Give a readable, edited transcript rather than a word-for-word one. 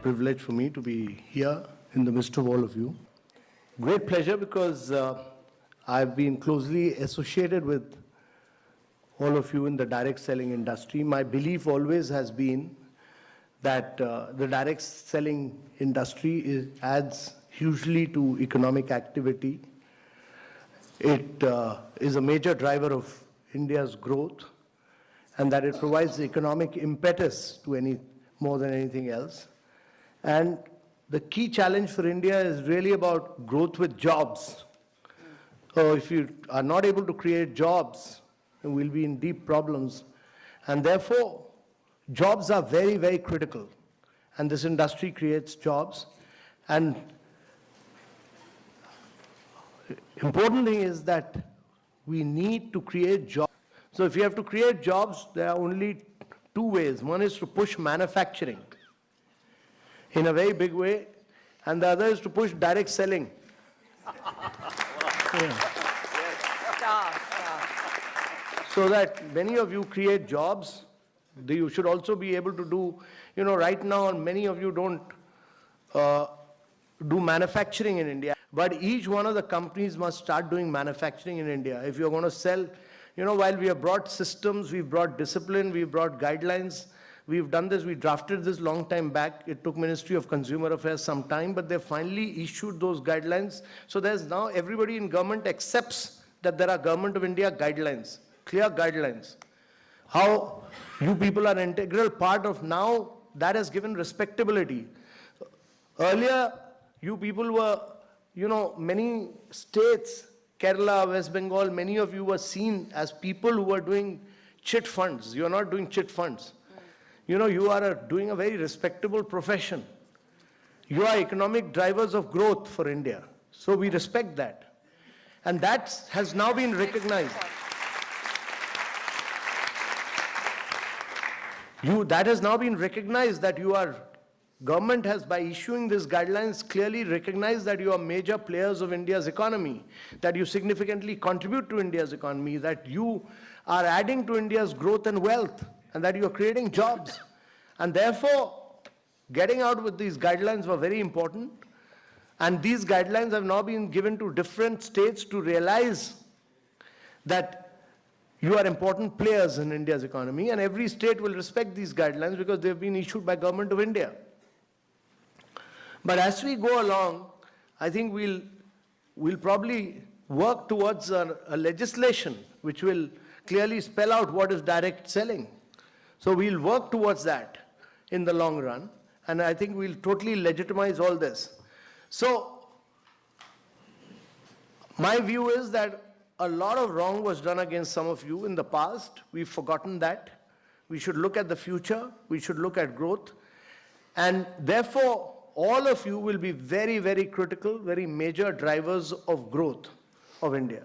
privilege for me to be here in the midst of all of you. Great pleasure because I've been closely associated with all of you in the direct selling industry. My belief always has been that the direct selling industry adds hugely to economic activity. It is a major driver of India's growth, and that it provides economic impetus to more than anything else. And the key challenge for India is really about growth with jobs. So if you are not able to create jobs, then we'll be in deep problems. And therefore, jobs are very, very critical. And this industry creates jobs. And important thing is that we need to create jobs. So if you have to create jobs, there are only two ways. One is to push manufacturing in a very big way, and the other is to push direct selling. So that many of you create jobs. You should also be able to do, right now many of you don't do manufacturing in India. But each one of the companies must start doing manufacturing in India. If you're going to sell, while we have brought systems, we've brought discipline, we've brought guidelines, we've done this, we drafted this long time back. It took Ministry of Consumer Affairs some time, but they finally issued those guidelines. So there's now everybody in government accepts that there are Government of India guidelines, clear guidelines. How you people are an integral part of now, that has given respectability. Earlier, you people were, many states, Kerala, West Bengal, many of you were seen as people who were doing chit funds. You're not doing chit funds. You are doing a very respectable profession. You are economic drivers of growth for India. So we respect that. And that has now been recognized. That has now been recognized that government has, by issuing these guidelines, clearly recognized that you are major players of India's economy, that you significantly contribute to India's economy, that you are adding to India's growth and wealth, and that you are creating jobs. And therefore, getting out with these guidelines were very important. And these guidelines have now been given to different states to realize that you are important players in India's economy, and every state will respect these guidelines because they've been issued by Government of India. But as we go along, I think we'll probably work towards a legislation which will clearly spell out what is direct selling. So we'll work towards that in the long run, and I think we'll totally legitimize all this. So my view is that a lot of wrong was done against some of you in the past. We've forgotten that. We should look at the future. We should look at growth. And therefore, all of you will be very, very critical, very major drivers of growth of India.